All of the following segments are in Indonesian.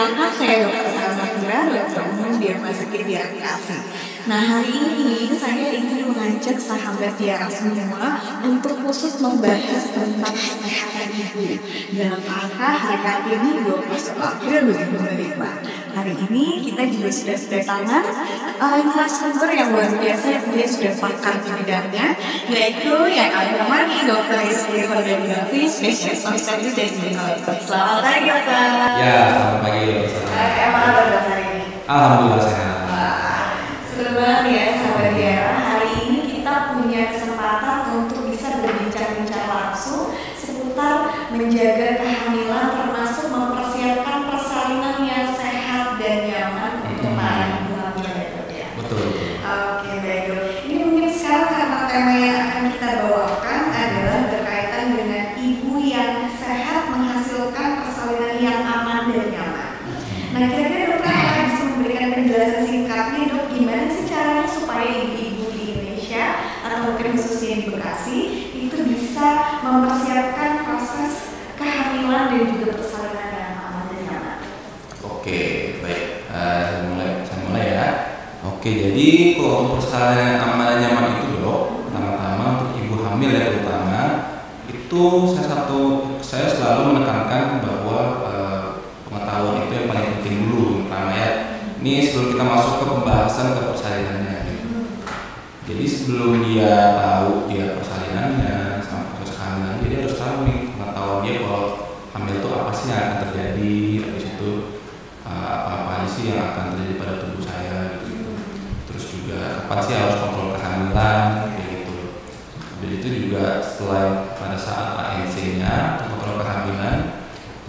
Perkenalkan, saya Dr. Salma Fira, dokter umum di Rumah Sakit Tiara Kasih. Nah, hari ini saya ingin mengajak sahabat Tiara semua untuk khusus membahas tentang kesehatan ibu. Dalam rangka Hari Kartini 21 April 2025. Hari ini kita juga sudah kedatangan narasumber yang luar biasa, dia sudah pakar di bidangnya, yaitu yang Al-Ramani, Dr. Rizky Fardaniafi, spesialis obstetrik dan ginekologi. Selamat pagi, dokter. Ya, selamat pagi dokter. Emang apa dok hari ini? Alhamdulillah sehat. Seru banget ya sahabat Tiara. Hari ini kita punya kesempatan untuk bisa berbincang-bincang langsung seputar menjaga kehamilan, termasuk mempersiapkan persalinan yang sehat dan nyaman untuk para ibu hamil ya dok ya. Betul. Oke, baik dok. Ini mungkin sekarang karena tema yang akan kita bawakan adalah berkaitan dengan ibu yang sehat menghasilkan persalinan yang aman dan nyaman. Nah, kira-kira dokter bisa memberikan penjelasan singkatnya dok, gimana sih caranya supaya ibu-ibu di Indonesia atau mungkin khususnya di Bekasi itu bisa mempersiapkan proses kehamilan dan juga persalinan yang aman dan nyaman? Oke, baik. Saya mulai ya. Oke, jadi kalau untuk persalinan yang aman dan nyaman itu dok, pertama-tama untuk ibu hamil ya terutama, itu saya selalu menekankan bahwa pengetahuan itu yang paling penting dulu pertama ya. Ini sebelum kita masuk ke pembahasan ke persalinannya. Jadi sebelum dia tahu dia persalinannya sama proses kehamilan, dia harus tahu nih pengetahuan dia kalau hamil itu apa sih yang akan terjadi, habis itu apa sih yang akan terjadi pada tubuh saya gitu. Terus juga kapan sih harus kontrol kehamilan kayak gitu. Habis itu juga setelah pada saat ANC-nya kontrol kehamilan,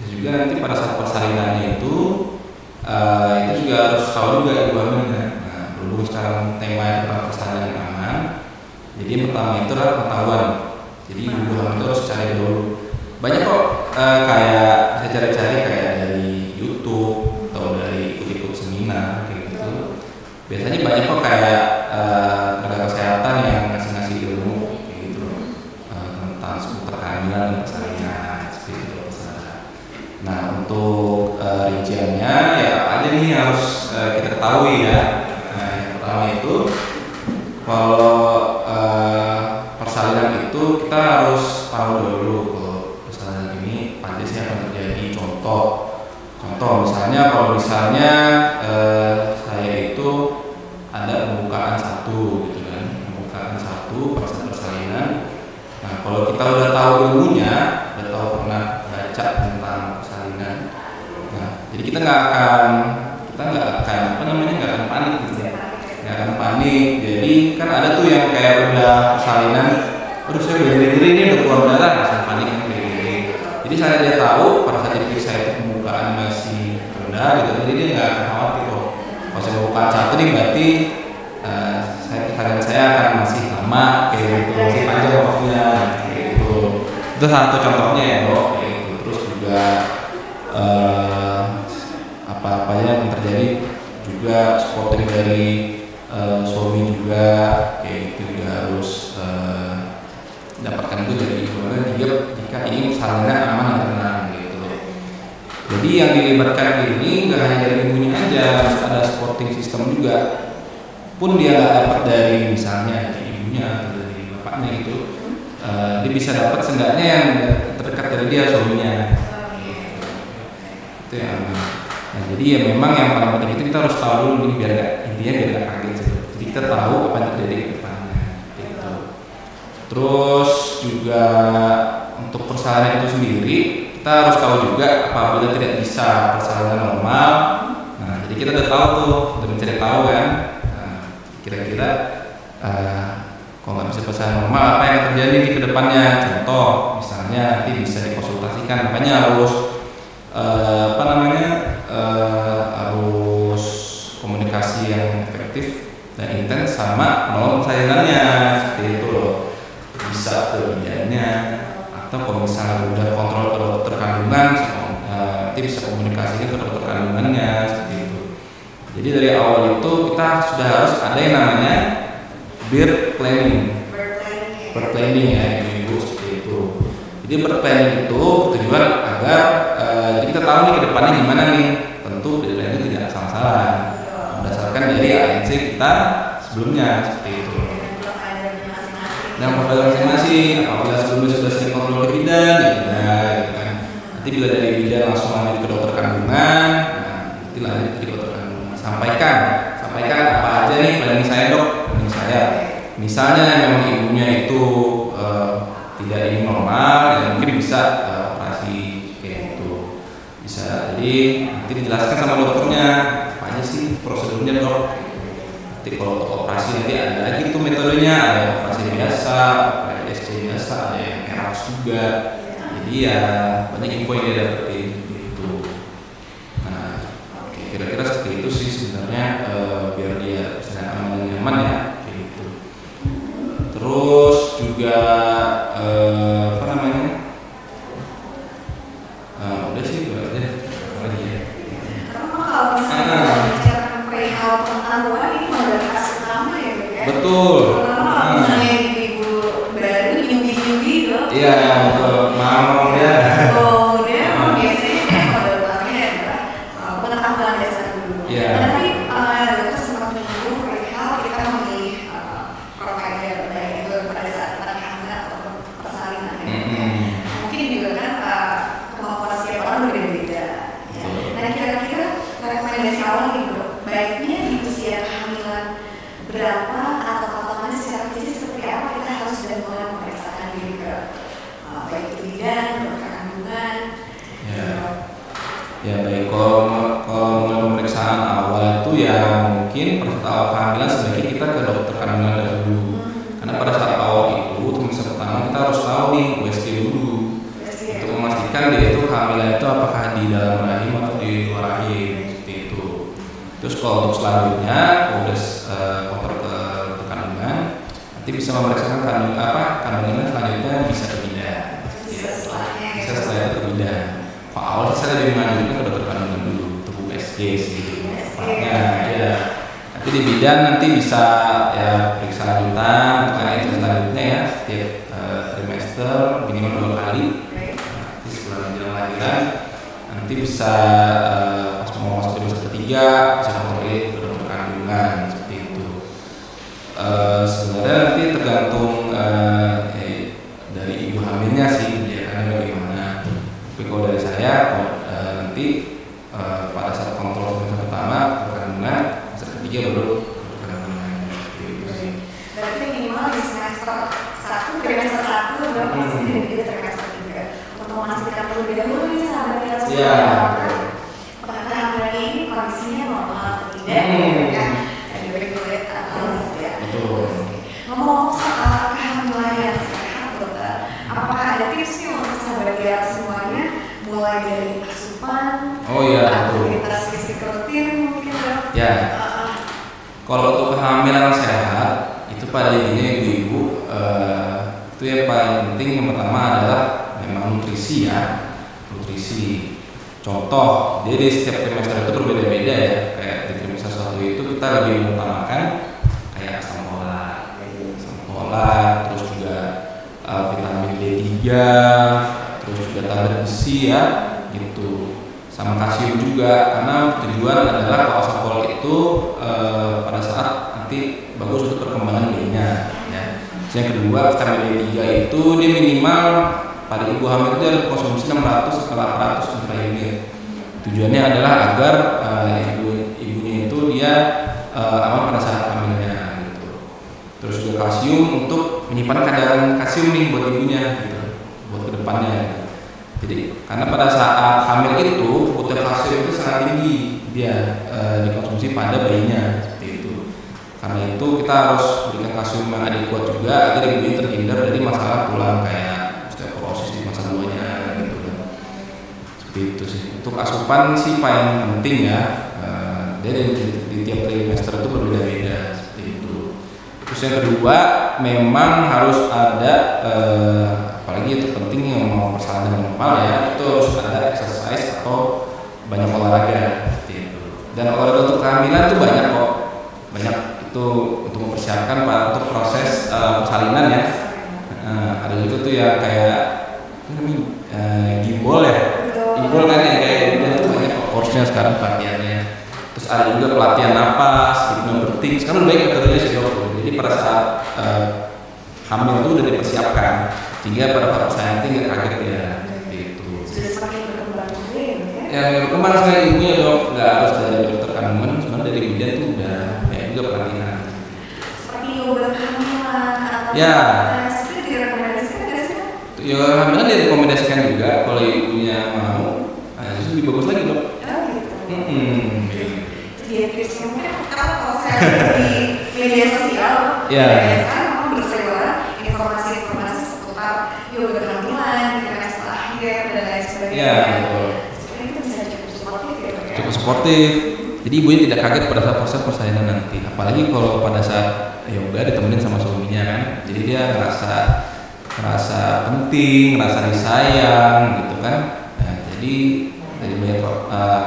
juga nanti pada saat persalinannya itu juga harus tahu juga ibu hamilnya. Nah, berhubung sekarang tema tentang persalinan yang aman, jadi yang pertama itu adalah pengetahuan. Jadi ibu hamil itu harus cari dulu. Banyak kok kayak saya cari-cari kayak dari YouTube atau dari ikut-ikut seminar kayak gitu. Biasanya banyak kok kayak tenaga kesehatan yang ngasih ilmu kayak gitu tentang seputar kehamilan dan persalinan seperti itu. Nah, untuk rinciannya ya apa aja nih harus kita ketahui ya. Nah, yang pertama itu kalau persalinan itu kita harus tahu dulu kalau persalinan ini apa aja sih yang akan terjadi. Contoh misalnya kalau saya itu ada pembukaan satu gitu kan, pembukaan satu pada saat persalinan. Nah, kalau kita udah tahu ilmunya, udah tahu pernah baca tentang persalinan, nah jadi kita nggak akan panik gitu, nggak akan panik. Jadi kan ada tuh yang kayak udah persalinan, terus saya udah diri ini udah keluar darah, saya panik kayak gini. Jadi dia tahu pada saat diperiksa itu pembukaan masih rendah gitu, jadi dia nggak akan khawatir kok. Kalau saya pembukaan satu nih berarti persalinan saya akan masih lama kayak gitu, masih panjang waktunya kayak gitu. Itu satu contohnya ya dok. Terus juga apa yang terjadi juga supporting dari suami juga kayak gitu juga harus dapatkan itu dari ibunya jika ini persalinan aman dan tenang gitu. Jadi yang dilibatkan ini nggak hanya dari ibunya aja, harus ada supporting system juga. Pun dia nggak dapat dari misalnya dari ibunya atau dari bapaknya gitu, dia bisa dapat seenggaknya yang terdekat dari dia suaminya. Itu yang. Nah, jadi ya memang yang paling penting itu kita harus tahu dulu nih biar nggak kaget gitu. Jadi kita tahu apa yang terjadi ke depannya gitu. Terus juga untuk persalinan itu sendiri kita harus tahu juga apabila tidak bisa persalinan normal. Nah, jadi kita udah tahu tuh, udah mencari tahu kan. Nah, kira-kira kalau nggak bisa persalinan normal apa yang terjadi di kedepannya. Contoh misalnya nanti bisa dikonsultasikan, makanya harus harus komunikasi yang efektif dan intens sama penolong persalinannya seperti itu loh. Bisa ke bidannya atau kalau misalnya udah kontrol ke dokter kandungan, nanti bisa komunikasinya ke dokter kandungannya seperti itu. Jadi dari awal itu kita sudah harus ada yang namanya birth planning ya ibu seperti itu. Jadi berplanning itu tujuan agar jadi kita tahu nih ke depannya gimana nih. Tentu deadline itu tidak salah-salah berdasarkan dari ANC kita sebelumnya seperti itu. Dan profil masing-masing, apabila sebelumnya sudah sering kontrol ke bidan, ya udah, gitu kan. Nanti bila dari bidan langsung lanjut ke dokter kandungan, nah nanti lanjut ke dokter kandungan. Sampaikan apa aja nih planning saya dok, planning saya. Misalnya memang ibunya itu tidak ingin normal, ya mungkin bisa operasi kayak gitu. Bisa, jadi nanti dijelaskan sama dokternya apa aja sih prosedurnya dok. Nanti kalau untuk operasi nanti ada lagi tuh metodenya, ada operasi biasa, PSC biasa, ada yang keras juga. Jadi ya banyak info yang dia dapetin gitu. Nah, kira-kira seperti itu sih sebenarnya biar dia bisa aman dan nyaman ya gitu. Terus juga apa namanya? Udah sih itu aja. Kalau misalnya bicara perihal pengetahuan ini modalitas utama ya dok ya. Betul. Kalau misalnya ibu baru nyubi dok. Iya betul. Mau ya. Oh dia biasanya modal utamanya adalah pengetahuan dasar dulu. Iya. Nanti dokter sempat menyinggung perihal kita memilih provider baik itu pada saat kita hamil atau persalinan. Mungkin juga kan kemampuan setiap orang berbeda-beda. Ya. Nah kira-kira rekomendasi awal nih dok, baiknya di usia kehamilan berapa atau patokannya secara fisik seperti apa kita harus sudah mulai memeriksakan diri ke baik itu bidan, dokter kandungan. Ya baik, kalau pemeriksaan awal itu ya mungkin pada saat awal kehamilan sebaiknya kita ke dokter kandungan dahulu. Karena pada saat awal itu pemeriksaan pertama kita harus tahu nih USG dulu untuk memastikan dia itu kehamilan itu apakah di dalam rahim atau di luar rahim seperti itu. Terus kalau untuk selanjutnya udah kontrol ke kandungan, nanti bisa memeriksakan kandungannya selanjutnya bisa ke bidan. Bisa setelah itu ke bidan. Kalau awal saya lebih menganjurkan ke dokter kandungan dulu untuk USG sih. Makanya ya nanti di bidan nanti bisa ya periksa lanjutan untuk itu selanjutnya ya setiap trimester minimal 2 kali. Nanti setelah menjelang lahiran nanti bisa pas mau masuk trimester ketiga bisa kontrol ke dokter kandungan seperti itu. Sebenarnya nanti tergantung dari ibu hamilnya sih dia kan bagaimana. Tapi kalau dari saya nanti pada saat kontrol trimester pertama dokter kandungan, trimester ketiga baru dokter kandungan gitu sih. Berarti minimal di semester 1, trimester 1 dan juga trimester 3 untuk memastikan terlebih dahulu nih sahabat kita semua apakah kehamilan ini kondisinya normal atau tidak ya dan juga dilihat atau tidak. Betul. Ngomong soal kehamilan yang sehat dokter, apakah ada tipsnya untuk sahabat kita semuanya mulai dari asupan, aktivitas fisik rutin mungkin dok? Ya. Kalau untuk kehamilan sehat itu pada intinya ibu-ibu itu yang paling penting yang pertama adalah memang nutrisi ya, nutrisi. Contoh, jadi setiap trimester itu berbeda-beda ya. Kayak di trimester 1 itu kita lebih mengutamakan kayak asam folat, terus juga vitamin D3, terus juga tablet besi ya, gitu. Sama kalsium juga, karena tujuan adalah kalau asam folat itu pada saat nanti bagus untuk perkembangan bayinya. Ya. Yang kedua, vitamin D3 itu dia minimal pada ibu hamil itu harus konsumsi 600 sampai 800 ml. Tujuannya adalah agar ibunya itu dia aman pada saat hamilnya gitu. Terus juga kalsium untuk menyimpan kadar kalsium nih buat ibunya gitu, buat kedepannya. Gitu. Jadi karena pada saat hamil itu kebutuhan kalsium itu sangat tinggi dia dikonsumsi pada bayinya seperti itu. Karena itu kita harus berikan kalsium yang adekuat juga agar ibu terhindar dari masalah tulang kayak osteoporosis di masa tuanya gitu kan. Seperti itu sih. Untuk asupan sih paling penting ya. Dia di tiap trimester itu berbeda-beda seperti itu. Terus yang kedua memang harus ada apalagi itu penting yang mau persalinan normal ya, itu harus ada exercise atau banyak olahraga seperti itu. Dan olahraga untuk kehamilan itu banyak kok, banyak itu untuk mempersiapkan untuk proses persalinan ya. Ada juga tuh ya kayak namanya gimbal ya. Gimbal kan yang kayak dia tuh banyak course-nya sekarang pelatihannya. Terus ada juga pelatihan napas, breathing. Sekarang udah banyak metodenya sih dok. Jadi pada saat hamil itu udah dipersiapkan sehingga pada persalinan itu nggak kaget ya. Gitu. Sudah semakin berkembang juga ya. Yang berkembang sekali ibunya dok, nggak harus dari dokter kandungan, sebenarnya dari bidan tuh udah kayak juga pelatihan. Seperti yoga kehamilan atau Ya. itu direkomendasikan nggak sih? Yoga kehamilan direkomendasikan juga kalau ibunya mau. Justru lebih bagus lagi dok. Oh gitu. Iya, tipsnya mungkin kalau saya di media sosial, ya. Sekarang memang berseliweran informasi-informasi seputar yoga kehamilan, gimana setelah lahir dan lain sebagainya. Iya, betul. Sebenarnya itu bisa cukup suportif ya, Pak, ya? Cukup suportif. Jadi ibunya tidak kaget pada saat proses persalinan nanti. Apalagi kalau pada saat yoga ditemenin sama suaminya kan. Jadi dia ngerasa penting, ngerasa disayang gitu kan. Nah, jadi dari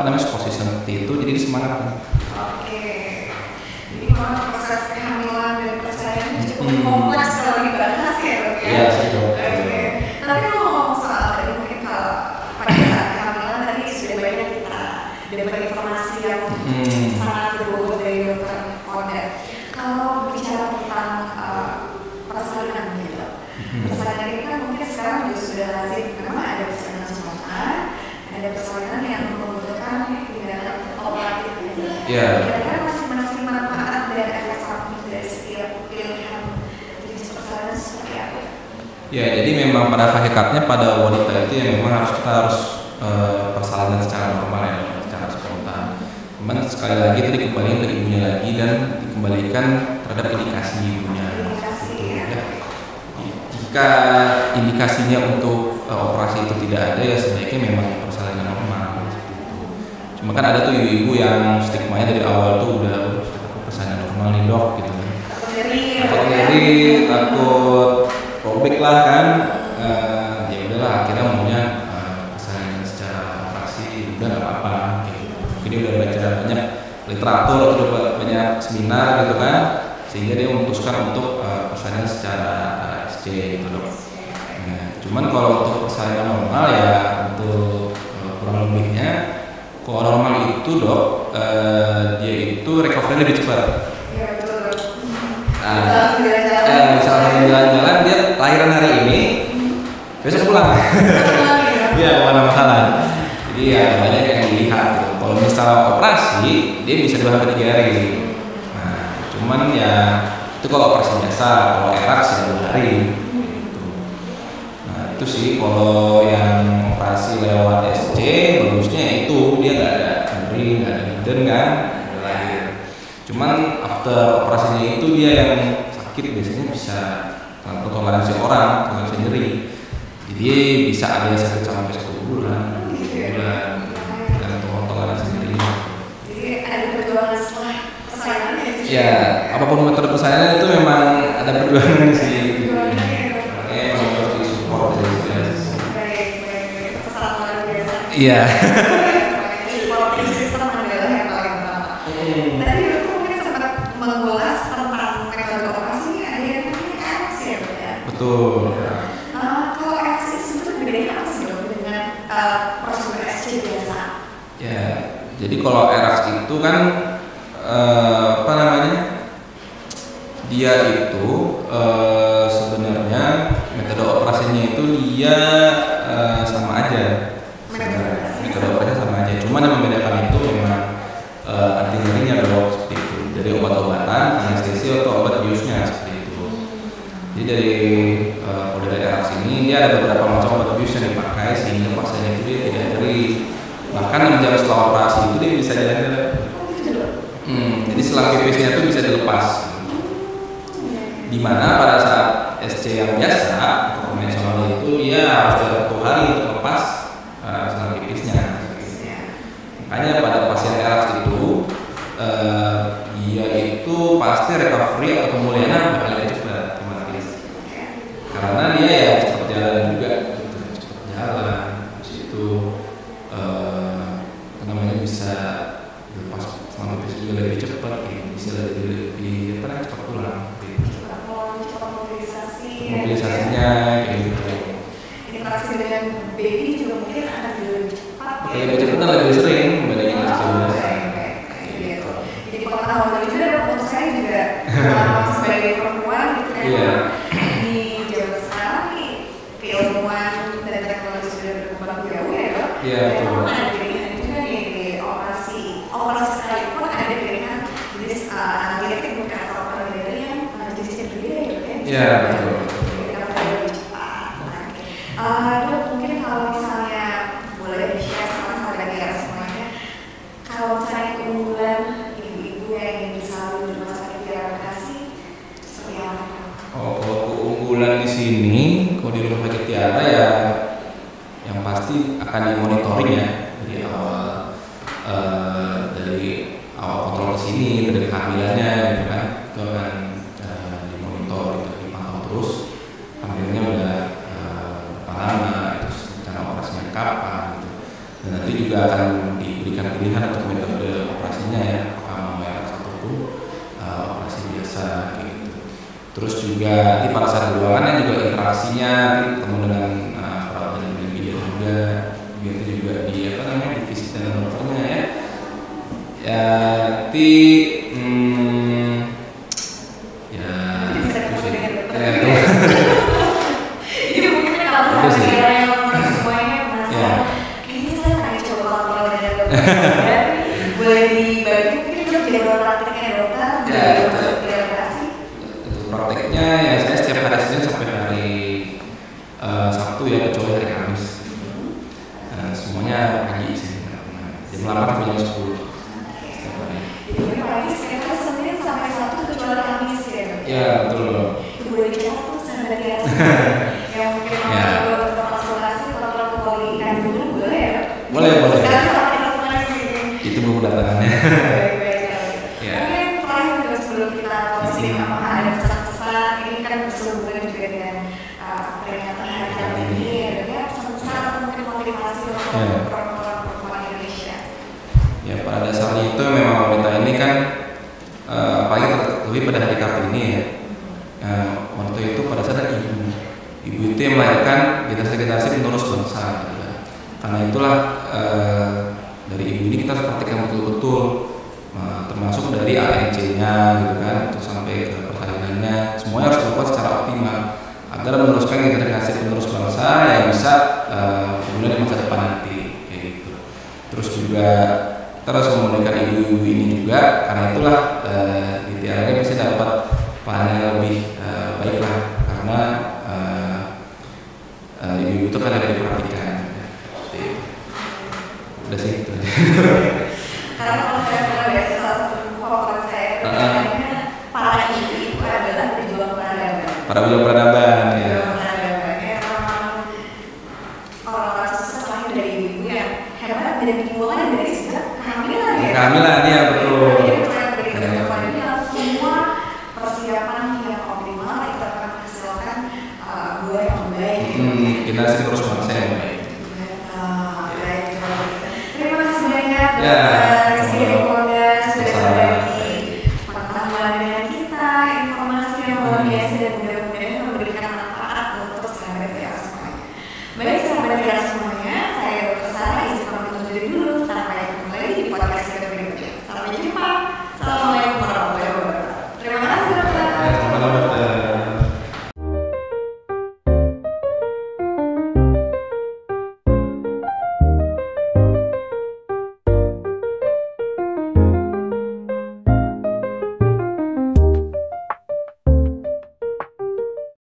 banyak support system seperti itu, jadi dia semangat kan. Oke. Jadi memang proses kehamilan dan persalinan cukup kompleks kalau dibahas ya, Dok ya. Iya, betul. Oke. Tapi kalau ngomong soal tadi mungkin kalau pada saat kehamilan tadi sudah banyak kita dapat informasi yang sangat berbobot dari dokter Oda. Kalau bicara tentang persalinan gitu, persalinan ini kan mungkin sekarang juga sudah lazim karena ada persalinan spontan, ada persalinan yang membutuhkan tindakan operatif. Iya. Kira-kira masing-masing manfaat dan efek samping dari setiap pilihan jenis persalinan seperti apa? Ya, jadi memang pada hakikatnya pada wanita itu yang memang kita harus persalinan secara normal ya, secara spontan. Cuman sekali lagi tadi kembali ke ibunya lagi dan dikembalikan terhadap indikasi ibunya. Ya. Jika indikasinya untuk operasi itu tidak ada ya sebaiknya memang persalinan normal. Cuma kan ada tuh ibu-ibu yang stigmanya dari awal tuh udah persalinan normal nih dok gitu kan. Takut nyeri, takut robek lah kan. Ya udahlah akhirnya maunya persalinan secara operasi udah nggak apa-apa gitu. Jadi udah baca banyak literatur atau banyak seminar gitu kan, sehingga dia memutuskan untuk persalinan secara SC gitu dok. Nah, cuman kalau untuk persalinan normal ya untuk kurang lebihnya kalau normal itu dok dia itu recovery lebih cepat. Iya betul. Misalnya jalan-jalan dia lahiran hari ini besok pulang. Iya, bukan masalah. Jadi ya banyak yang dilihat gitu. Kalau misalnya operasi dia bisa 2 sampai 3 hari. Nah, cuman ya itu kalau operasi biasa, kalau erak sih 2 hari. Gitu. Nah, itu sih kalau yang operasi lewat SC bagusnya itu dia nggak ada nyeri, nggak ada ngeden kan, udah lahir. Cuman after operasinya itu dia yang sakit biasanya bisa toleransi orang, toleransi nyeri. Jadi bisa ada yang sakit sampai 1 bulan, 2 bulan, dan toleransi nyeri. Jadi ada perjuangan setelah persalinan ya? Ya, apapun metode persalinan itu memang ada perjuangan sih. Memang harus disupport dari segala sisi. Baik, pesan luar biasa. Iya. Supporting system adalah yang paling utama. Tadi dokter mungkin sempat mengulas tentang metode operasi, ada yang namanya RX ya, Dok ya? Betul. Kalau RX itu bedanya apa sih, Dok, dengan prosedur SC biasa? Ya, jadi kalau RX itu kan apa namanya? Dia itu sebenarnya metode operasinya itu dia sama aja. Metode operasinya sama aja. Cuman yang membedakan itu memang anti nyerinya dok seperti itu. Dari obat-obatan, anestesi atau obat biusnya seperti itu. Jadi dari kalau dari RX ini dia ada beberapa macam obat bius yang dipakai sehingga pasiennya itu dia tidak nyeri. Bahkan 6 jam setelah operasi itu dia bisa jalan-jalan. Jadi selang pipisnya itu bisa dilepas. Dimana pada saat SC yang biasa atau konvensional itu dia harus jalan 1 hari untuk lepas selang pipisnya. Makanya pada pasien RX itu dia itu pasti recovery atau pemulihannya bakal lebih cepat otomatis. Karena dia ya cepat jalan juga, cepat jalan. Terus itu namanya bisa lepas selang pipis juga lebih cepat, bisa lebih cepat pulang. Mobilisasinya kayak gitu. Interaksi interaksi dengan baby juga mungkin akan lebih cepat. Lebih cepat dan lebih sering dibandingin kecil biasa. Gitu. Jadi pengetahuan itu dan untuk saya juga sebagai perempuan gitu kan. Di zaman sekarang nih keilmuan dan teknologi sudah berkembang jauh ya dok. Iya betul. Ada pilihan juga nih di operasi sekalipun ada pilihan jenis analitik bukan atau operasi yang jenisnya berbeda ya dok ya. Iya betul. Dok, mungkin kalau misalnya boleh di-share sama sahabat ya semuanya, kalau misalnya keunggulan ibu-ibu yang ingin disalur di rumah sakit Tiara Bekasi seperti apa? Kalau keunggulan di sini, kalau di rumah sakit Tiara ya, yang pasti akan dimonitoring ya dari awal kontrol ke sini, dari kehamilannya gitu kan, itu akan dimonitor, dipantau terus, hamilnya udah lama, terus rencana operasinya kapan gitu. Dan nanti juga akan diberikan pilihan untuk metode operasinya ya, apakah mau ataupun operasi biasa gitu. Terus juga di pada saat ruangannya juga interaksinya ketemu dengan perawat dan bidan juga, itu juga di di visit dengan dokternya ya. Ya nanti boleh dibagi mungkin dok jadwal prakteknya dokter di operasi. Prakteknya ya saya setiap hari Senin sampai hari Sabtu ya kecuali hari Kamis. Semuanya pagi sih. Jam 8 sampai jam 10. Setiap hari. Jadi pagi sekitar Senin sampai Sabtu kecuali Kamis ya dok. Ya betul. Itu boleh dicatat tuh sahabat ya. Yang mungkin mau untuk konsultasi kalau poli kandungan boleh ya dok. Boleh. Itu buku datangannya. Mungkin terakhir juga sebelum kita closing, apakah ada pesan-pesan? Ini kan berhubungan juga dengan peringatan hari Kartini ya, pesan-pesan atau mungkin motivasi untuk perempuan Indonesia. Ya pada dasarnya itu memang wanita ini kan apalagi lebih pada hari Kartini ya. Waktu itu pada saat ibu itu yang melahirkan generasi penerus bangsa. Gitu. Karena itulah dari ibu ini kita harus praktikkan betul-betul, termasuk dari ANC-nya gitu kan, terus sampai ke persalinannya, semuanya harus dilakukan secara optimal agar meneruskan generasi penerus bangsa yang bisa kemudian di masa depan nanti kayak gitu. Terus juga kita harus memulihkan ibu-ibu ini juga, karena itulah di Tiara ini bisa dapat panen yang lebih baik lah, karena ibu-ibu itu kan lebih diperhatikan. Udah sih itu. Karena kalau saya pernah baca salah satu favorit saya, para ibu itu adalah pejuang peradaban. Para pejuang peradaban ya. Orang-orang sukses lahir dari ibu yang hebat dan dimulai dari sejak kehamilan ya. Kehamilan ya betul. Semua persiapan yang optimal itu akan menghasilkan buah yang baik. Generasi terus bangsa yang baik. Rizky Rifonda sudah berbagi pengetahuan dengan kita, informasi yang luar biasa dan mudah-mudahan memberikan manfaat untuk sahabat ya semuanya. Baik sahabat ya semuanya, saya Dr. Sarah izin pamit undur diri dulu. Sampai ketemu lagi di podcast kita berikutnya. Sampai jumpa. Assalamualaikum warahmatullahi wabarakatuh.